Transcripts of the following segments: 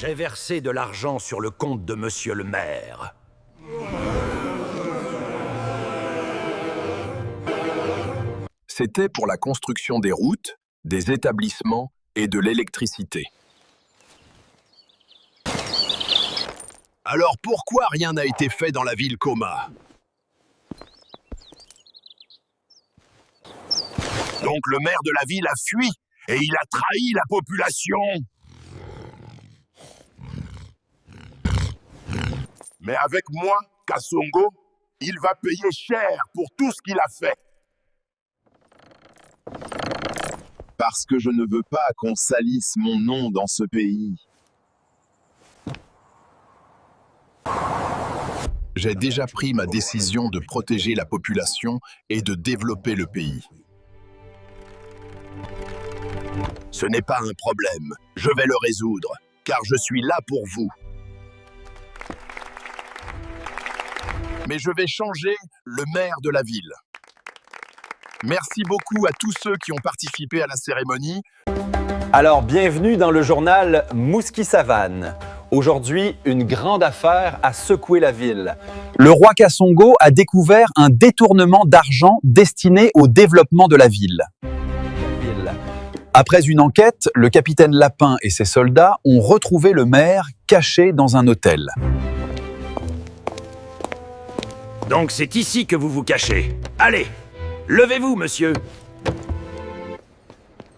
J'ai versé de l'argent sur le compte de monsieur le maire. C'était pour la construction des routes, des établissements et de l'électricité. Alors pourquoi rien n'a été fait dans la ville Coma? Donc le maire de la ville a fui et il a trahi la population. Mais avec moi, Kasongo, il va payer cher pour tout ce qu'il a fait. Parce que je ne veux pas qu'on salisse mon nom dans ce pays. J'ai déjà pris ma décision de protéger la population et de développer le pays. Ce n'est pas un problème, je vais le résoudre, car je suis là pour vous. Mais je vais changer le maire de la ville. Merci beaucoup à tous ceux qui ont participé à la cérémonie. Alors, bienvenue dans le journal Mouski-Savane. Aujourd'hui, une grande affaire a secoué la ville. Le roi Kasongo a découvert un détournement d'argent destiné au développement de la ville. Après une enquête, le capitaine Lapin et ses soldats ont retrouvé le maire caché dans un hôtel. Donc c'est ici que vous vous cachez. Allez, levez-vous, monsieur.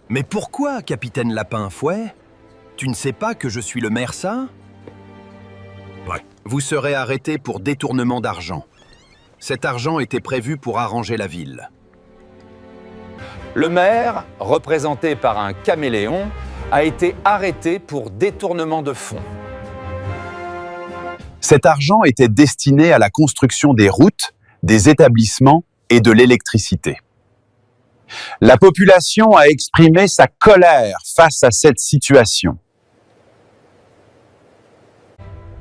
Mais pourquoi, capitaine Lapin-Fouet? Tu ne sais pas que je suis le maire ça? Ouais. Vous serez arrêté pour détournement d'argent. Cet argent était prévu pour arranger la ville. Le maire, représenté par un caméléon, a été arrêté pour détournement de fonds. Cet argent était destiné à la construction des routes, des établissements et de l'électricité. La population a exprimé sa colère face à cette situation.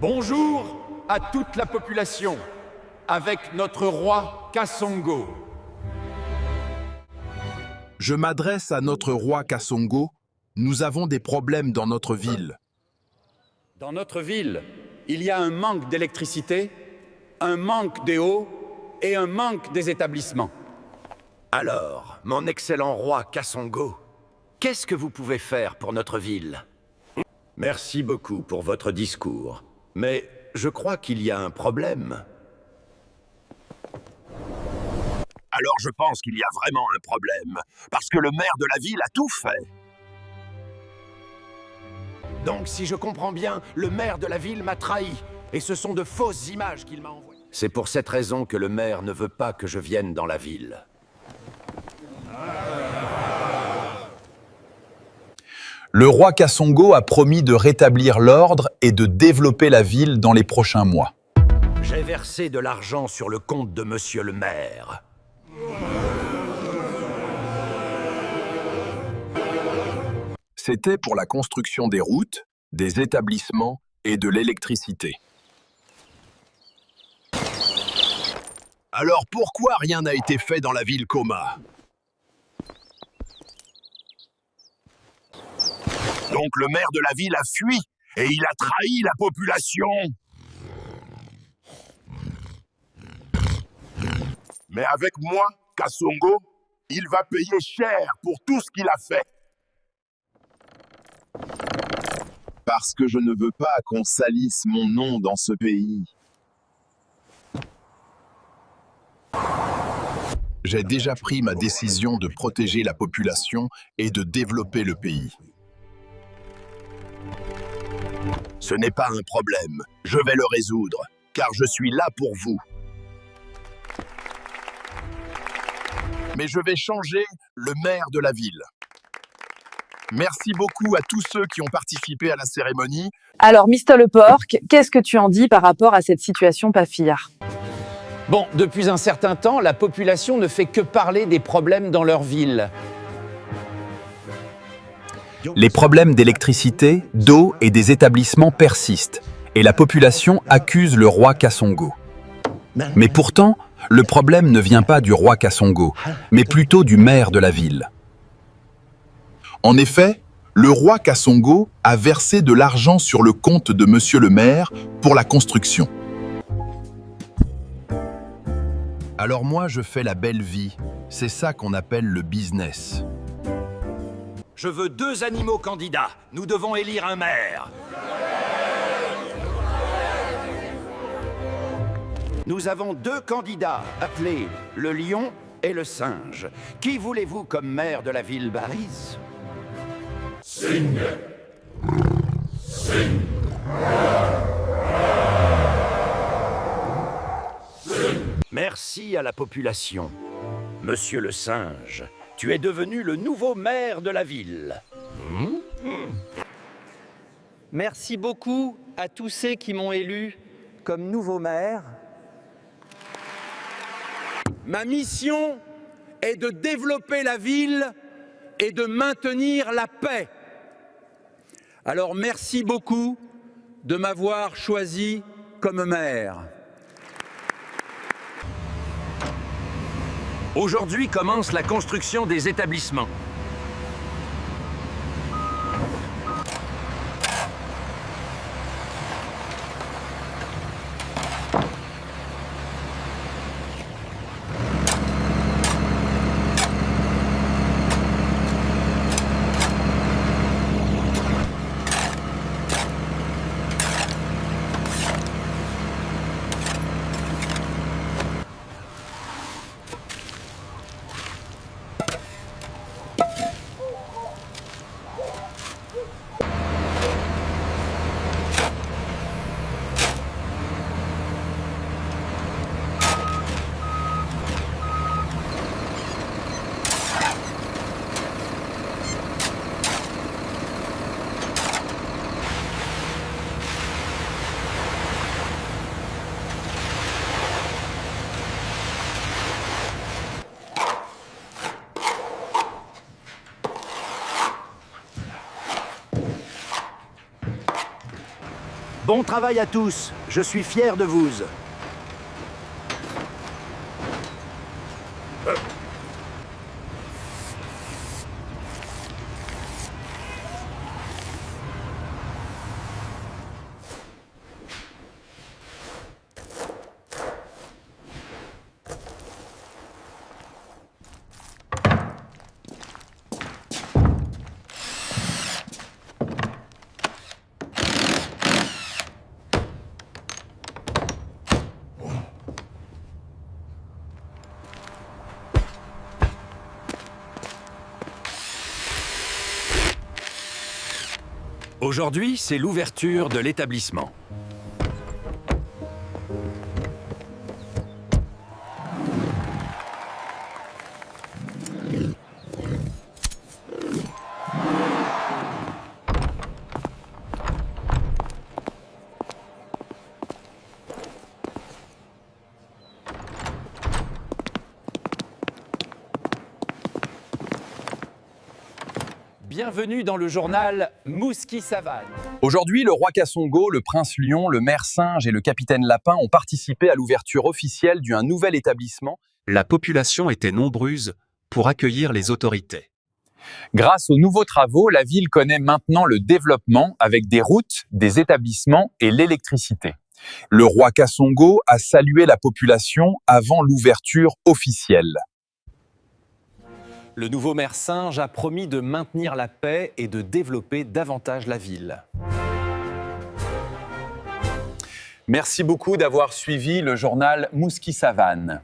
Bonjour à toute la population, avec notre roi Kasongo. Je m'adresse à notre roi Kasongo. Nous avons des problèmes dans notre ville. Dans notre ville, il y a un manque d'électricité, un manque d'eau et un manque des établissements. Alors, mon excellent roi Kasongo, qu'est-ce que vous pouvez faire pour notre ville? Merci beaucoup pour votre discours, mais je crois qu'il y a un problème. Alors je pense qu'il y a vraiment un problème, parce que le maire de la ville a tout fait. Donc, si je comprends bien, le maire de la ville m'a trahi, et ce sont de fausses images qu'il m'a envoyées. C'est pour cette raison que le maire ne veut pas que je vienne dans la ville. Le roi Kasongo a promis de rétablir l'ordre et de développer la ville dans les prochains mois. J'ai versé de l'argent sur le compte de monsieur le maire. C'était pour la construction des routes, des établissements et de l'électricité. Alors pourquoi rien n'a été fait dans la ville Coma? Donc le maire de la ville a fui et il a trahi la population. Mais avec moi, Kasongo, il va payer cher pour tout ce qu'il a fait. Parce que je ne veux pas qu'on salisse mon nom dans ce pays. J'ai déjà pris ma décision de protéger la population et de développer le pays. Ce n'est pas un problème, je vais le résoudre, car je suis là pour vous. Mais je vais changer le maire de la ville. Merci beaucoup à tous ceux qui ont participé à la cérémonie. Alors, Mister Le Porc, qu'est-ce que tu en dis par rapport à cette situation pas fillard? Bon, depuis un certain temps, la population ne fait que parler des problèmes dans leur ville. Les problèmes d'électricité, d'eau et des établissements persistent, et la population accuse le roi Kasongo. Mais pourtant, le problème ne vient pas du roi Kasongo, mais plutôt du maire de la ville. En effet, Le roi Kassongo a versé de l'argent sur le compte de monsieur le maire pour la construction. Alors moi, je fais la belle vie. C'est ça qu'on appelle le business. Je veux 2 animaux candidats. Nous devons élire un maire. Nous avons 2 candidats appelés le lion et le singe. Qui voulez-vous comme maire de la ville Baris? Merci à la population. Monsieur le singe, tu es devenu le nouveau maire de la ville. Merci beaucoup à tous ceux qui m'ont élu comme nouveau maire. Ma mission est de développer la ville et de maintenir la paix. Alors merci beaucoup de m'avoir choisi comme maire. Aujourd'hui commence la construction des établissements. Bon travail à tous, je suis fier de vous. Aujourd'hui, c'est l'ouverture de l'établissement. Bienvenue dans le journal Mouski Savane. Aujourd'hui, le roi Kassongo, le prince lion, le maire singe et le capitaine lapin ont participé à l'ouverture officielle d'un nouvel établissement. La population était nombreuse pour accueillir les autorités. Grâce aux nouveaux travaux, la ville connaît maintenant le développement avec des routes, des établissements et l'électricité. Le roi Kassongo a salué la population avant l'ouverture officielle. Le nouveau maire singe a promis de maintenir la paix et de développer davantage la ville. Merci beaucoup d'avoir suivi le journal Mouski Savane.